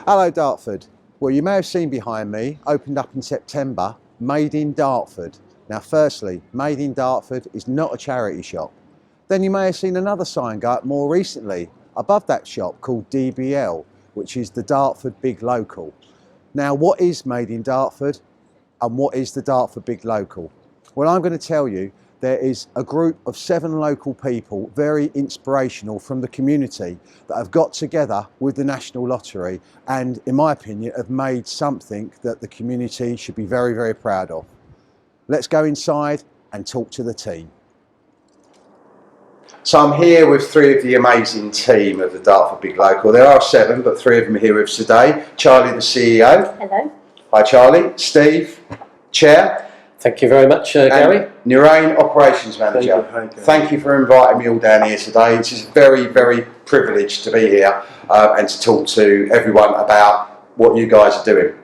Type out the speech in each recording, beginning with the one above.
Hello Dartford. Well, you may have seen behind me, opened up in September, Made in Dartford. Now firstly, Made in Dartford is not a charity shop. Then you may have seen another sign go up more recently above that shop called DBL, which is the Dartford Big Local. Now what is Made in Dartford and what is the Dartford Big Local? Well, I'm going to tell you there is a group of 7 local people, very inspirational from the community, that have got together with the National Lottery and, in my opinion, have made something that the community should be very, very proud of. Let's go inside and talk to the team. So I'm here with 3 of the amazing team of the Dartford Big Local. There are 7, but 3 of them are here with us today. Charlie, the CEO. Hello. Hi Charlie. Steve, Chair. Thank you very much, Gary. NURAIN, Operations Manager. Thank you for inviting me all down here today. It's just very, very privileged to be here and to talk to everyone about what you guys are doing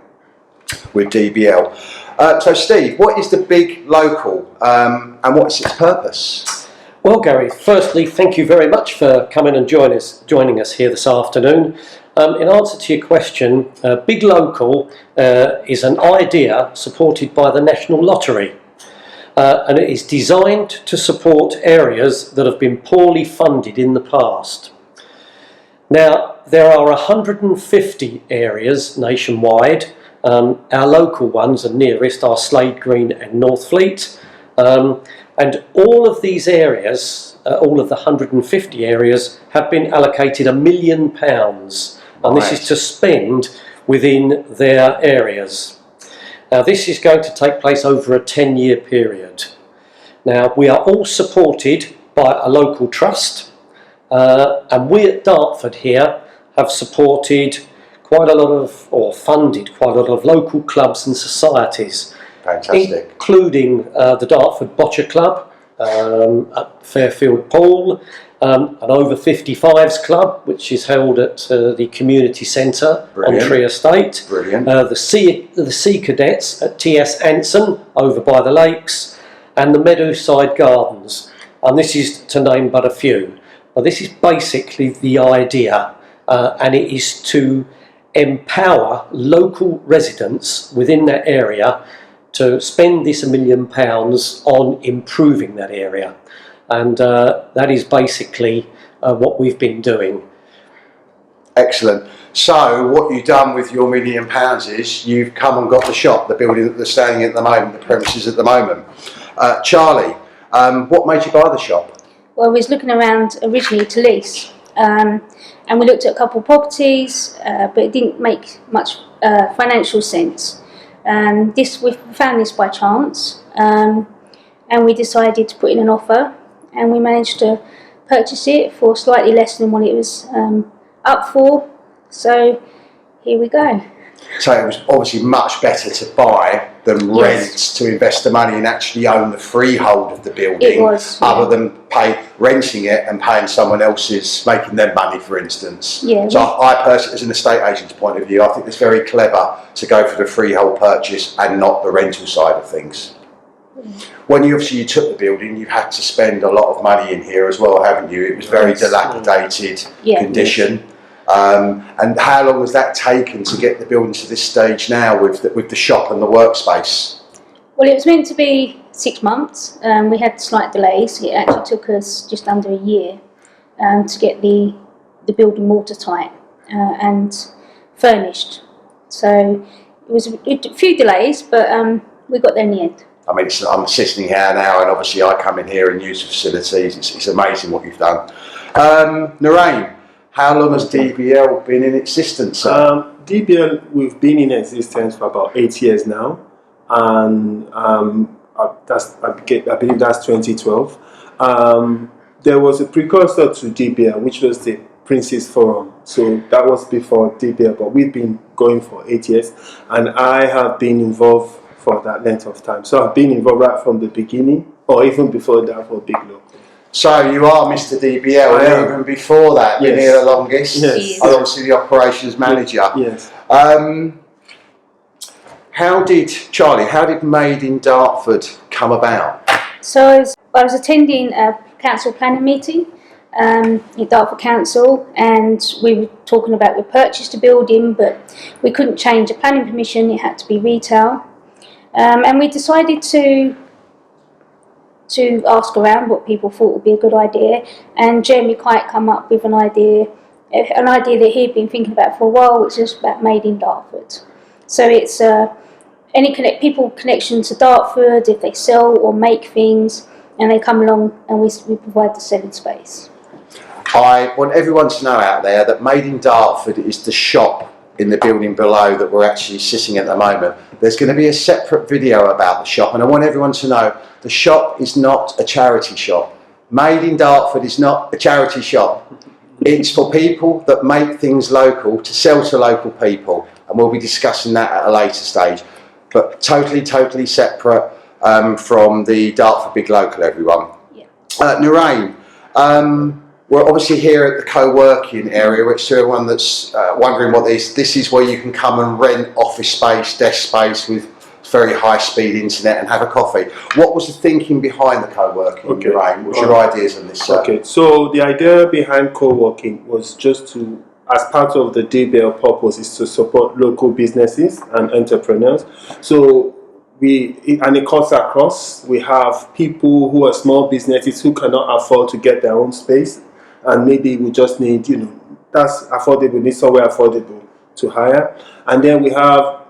with DBL. So Steve, what is the Big Local and what's its purpose? Well, Gary, firstly, thank you very much for coming and joining us here this afternoon. In answer to your question, Big Local is an idea supported by the National Lottery, and it is designed to support areas that have been poorly funded in the past. Now, there are 150 areas nationwide. Our local ones and nearest are Slade Green and Northfleet, and all of these areas, all of the 150 areas, have been allocated £1 million. And this is to spend within their areas. Now this is going to take place over a 10-year period. Now we are all supported by a local trust, and we at Dartford here have supported quite a lot of, or funded quite a lot of local clubs and societies. Fantastic. Including the Dartford Bocce Club at Fairfield Pool, an over 55s club which is held at the community centre on Tree Estate. Brilliant. The Sea Cadets at TS Anson over by the lakes, and the Meadowside Gardens, and this is to name but a few. Now, this is basically the idea, and it is to empower local residents within that area to spend this £1 million on improving that area. And that is basically what we've been doing. Excellent. So what you've done with your £1 million is you've come and got the shop, the building that they're staying in at the moment, the premises at the moment. Charlie, what made you buy the shop? Well, we was looking around originally to lease, and we looked at a couple of properties, but it didn't make much financial sense. We found this by chance, and we decided to put in an offer, and we managed to purchase it for slightly less than what it was up for. So here we go. So it was obviously much better to buy than rent, to invest the money and actually own the freehold of the building. It was, other than renting it and paying someone else's, making them money, for instance. Yeah. So I personally, as an estate agent's point of view, I think it's very clever to go for the freehold purchase and not the rental side of things. When you took the building, you've had to spend a lot of money in here as well, haven't you? It was very dilapidated condition. And how long has that taken to get the building to this stage now with the shop and the workspace? Well, it was meant to be 6 months. We had slight delays. It actually took us just under a year to get the building watertight and furnished. So it was a few delays, but we got there in the end. I mean, I'm sitting here now, and obviously I come in here and use the facilities. It's amazing what you've done. NURAIN, how long has DBL been in existence? DBL, we've been in existence for about 8 years now, and I believe that's 2012. There was a precursor to DBL, which was the Prince's Forum. So that was before DBL, but we've been going for 8 years, and I have been involved for that length of time. So I've been involved right from the beginning, or even before that for Big Local. So you are Mr. DBL, and even before that, been here the longest. Yes. Obviously the operations manager. Yes. Charlie, how did Made in Dartford come about? So I was attending a council planning meeting, in Dartford Council, and we were talking about we purchased a building, but we couldn't change the planning permission, it had to be retail. And we decided to ask around what people thought would be a good idea, and Jeremy Kite come up with an idea that he'd been thinking about for a while, which is about Made in Dartford. So it's people connection to Dartford, if they sell or make things, and they come along and we provide the selling space. I want everyone to know out there that Made in Dartford is the shop in the building below that we're actually sitting at the moment. There's going to be a separate video about the shop, and I want everyone to know the shop is not a charity shop. Made in Dartford is not a charity shop. It's for people that make things local to sell to local people, and we'll be discussing that at a later stage. But totally separate from the Dartford Big Local, everyone. Yeah. NURAIN, we're obviously here at the co-working area, which to everyone that's wondering what this is where you can come and rent office space, desk space with very high-speed internet and have a coffee. What was the thinking behind the co-working, NURAIN? What's your ideas on this, sir? Okay, so the idea behind co-working was just to, as part of the DBL purpose, is to support local businesses and entrepreneurs. So and it cuts across. We have people who are small businesses who cannot afford to get their own space, and maybe we just need, that's affordable, need somewhere affordable to hire. And then we have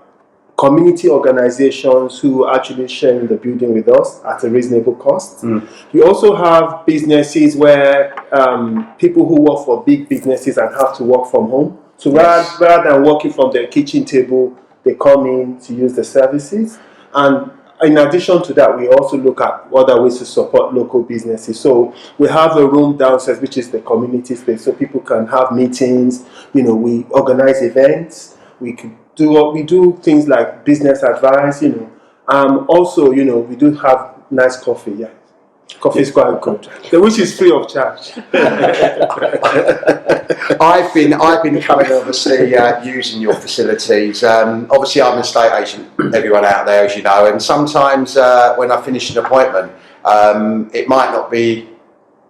community organizations who are actually sharing the building with us at a reasonable cost. You also have businesses where people who work for big businesses and have to work from home. So rather than working from their kitchen table, they come in to use the services. And in addition to that, we also look at other ways to support local businesses. So we have a room downstairs, which is the community space, so people can have meetings. We organize events. We do things like business advice. Also, we do have nice coffee. Yeah, coffee is quite good, which is free of charge. I've been coming, obviously, using your facilities. Obviously, I'm an estate agent, everyone out there, as you know, and sometimes when I finish an appointment, it might not be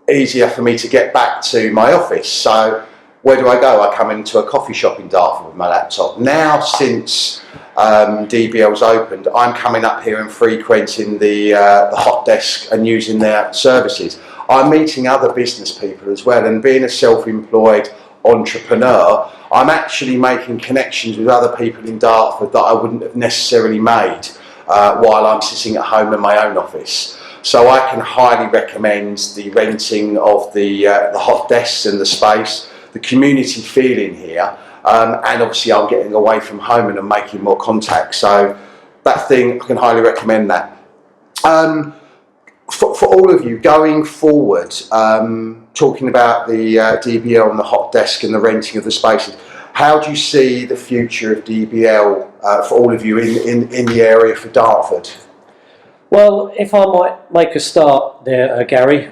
easier for me to get back to my office. So where do I go? I come into a coffee shop in Dartford with my laptop. Now, since DBL's opened, I'm coming up here and frequenting the hot desk and using their services. I'm meeting other business people as well, and being a self-employed entrepreneur, I'm actually making connections with other people in Dartford that I wouldn't have necessarily made while I'm sitting at home in my own office. So I can highly recommend the renting of the hot desks and the space, the community feeling here, and obviously I'm getting away from home and I'm making more contacts. So that thing, I can highly recommend that. For all of you going forward, talking about the DBL and the hot desk and the renting of the spaces, how do you see the future of DBL for all of you in the area for Dartford? Well, if I might make a start there, Gary,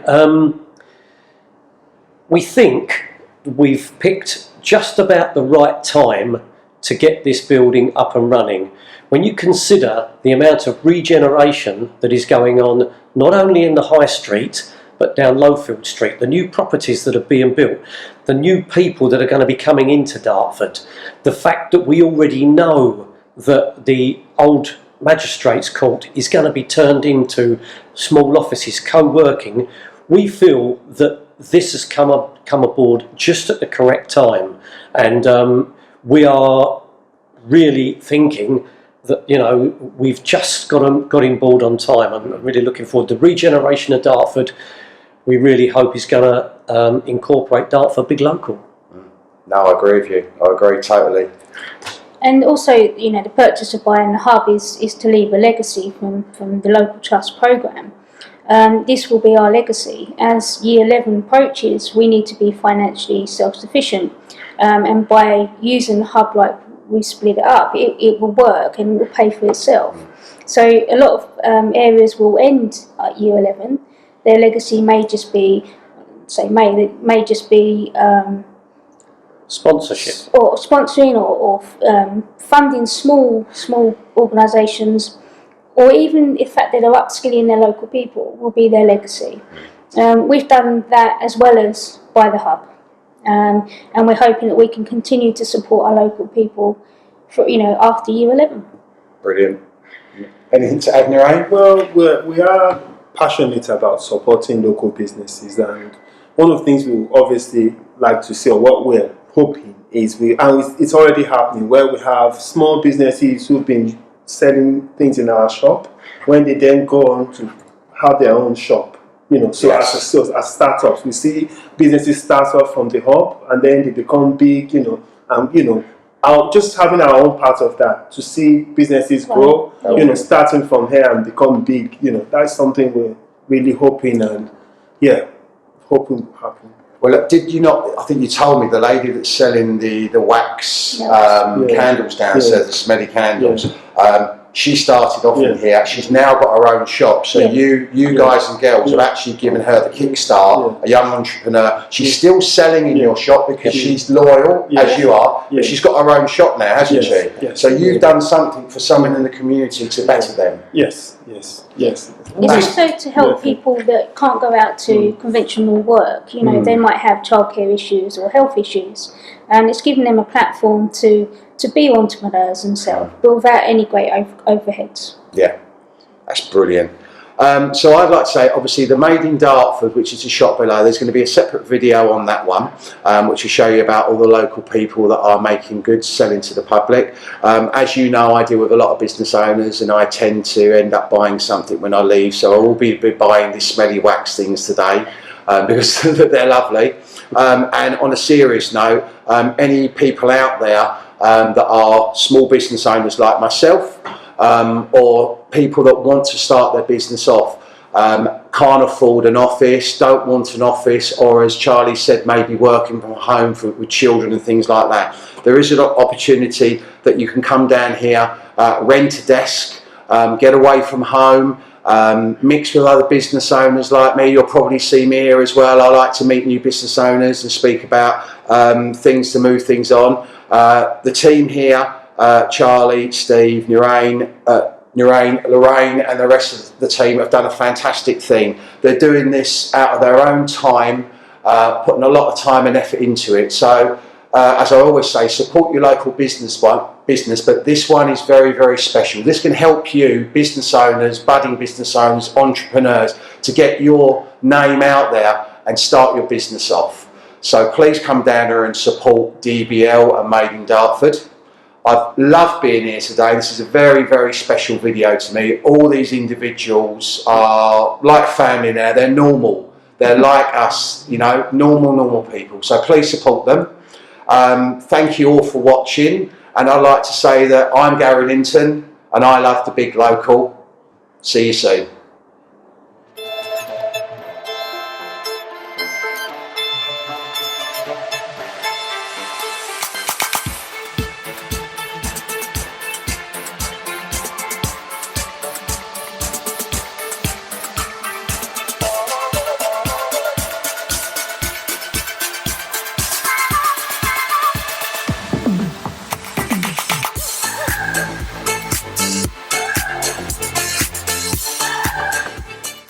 we think we've picked just about the right time to get this building up and running. When you consider the amount of regeneration that is going on, not only in the High Street, but down Lowfield Street, the new properties that are being built, the new people that are going to be coming into Dartford, the fact that we already know that the old Magistrates Court is going to be turned into small offices, co-working, we feel that this has come aboard just at the correct time, and we are really thinking that we've just got on board on time. I'm really looking forward to the regeneration of Dartford. We really hope is going to incorporate Dartford Big Local. No, I agree with you. I agree totally. And also, the purchase of buying the hub is to leave a legacy from the local trust programme. This will be our legacy. As Year 11 approaches, we need to be financially self-sufficient, and by using the hub like we split it up, it will work and it will pay for itself. So a lot of areas will end at Year 11. Their legacy may just be, Sponsorship. or sponsoring or funding small organisations, or even the fact that they're upskilling their local people will be their legacy. We've done that as well as by the hub, and we're hoping that we can continue to support our local people for, after year 11. Brilliant. Anything to add, NURAIN? Well, we are passionate about supporting local businesses, and one of the things we would obviously like to see, or what we're hoping, is it's already happening, where we have small businesses who've been selling things in our shop, when they then go on to have their own shop. So Yes. as startups, we see businesses start off from the hub and then they become big, and just having our own part of that, to see businesses grow, Right. starting from here and become big, that's something we're really hoping hoping will happen. Well, did you not? I think you told me the lady that's selling the wax candles downstairs, the smelly candles. She started off in here. She's now got her own shop. So you guys and girls have actually given her the kickstart. A young entrepreneur. She's still selling in your shop because she's loyal as you are. But she's got her own shop now, hasn't she? Yes. So you've done something for someone in the community to better them. Yes. It's also to help people that can't go out to conventional work. They might have childcare issues or health issues, and it's giving them a platform to be entrepreneurs themselves, but without any great overheads. Yeah, that's brilliant. So I'd like to say, obviously, the Made in Dartford, which is a shop below, there's going to be a separate video on that one, which will show you about all the local people that are making goods, selling to the public. As you know, I deal with a lot of business owners, and I tend to end up buying something when I leave. So I will be buying these smelly wax things today because they're lovely. And on a serious note, any people out there that are small business owners like myself, or people that want to start their business off, can't afford an office, don't want an office, or as Charlie said, maybe working from home with children and things like that. There is an opportunity that you can come down here, rent a desk, get away from home, mix with other business owners like me. You'll probably see me here as well. I like to meet new business owners and speak about things to move things on. The team here, Charlie, Steve, NURAIN, Lorraine and the rest of the team have done a fantastic thing. They're doing this out of their own time, putting a lot of time and effort into it. So as I always say, support your local business, but this one is very, very special. This can help you, business owners, budding business owners, entrepreneurs, to get your name out there and start your business off. So please come down here and support DBL and Made in Dartford. I've loved being here today. This is a very, very special video to me. All these individuals are like family now. They're normal. They're like us, normal people. So please support them. Thank you all for watching. And I'd like to say that I'm Gary Linton and I love the Big Local. See you soon.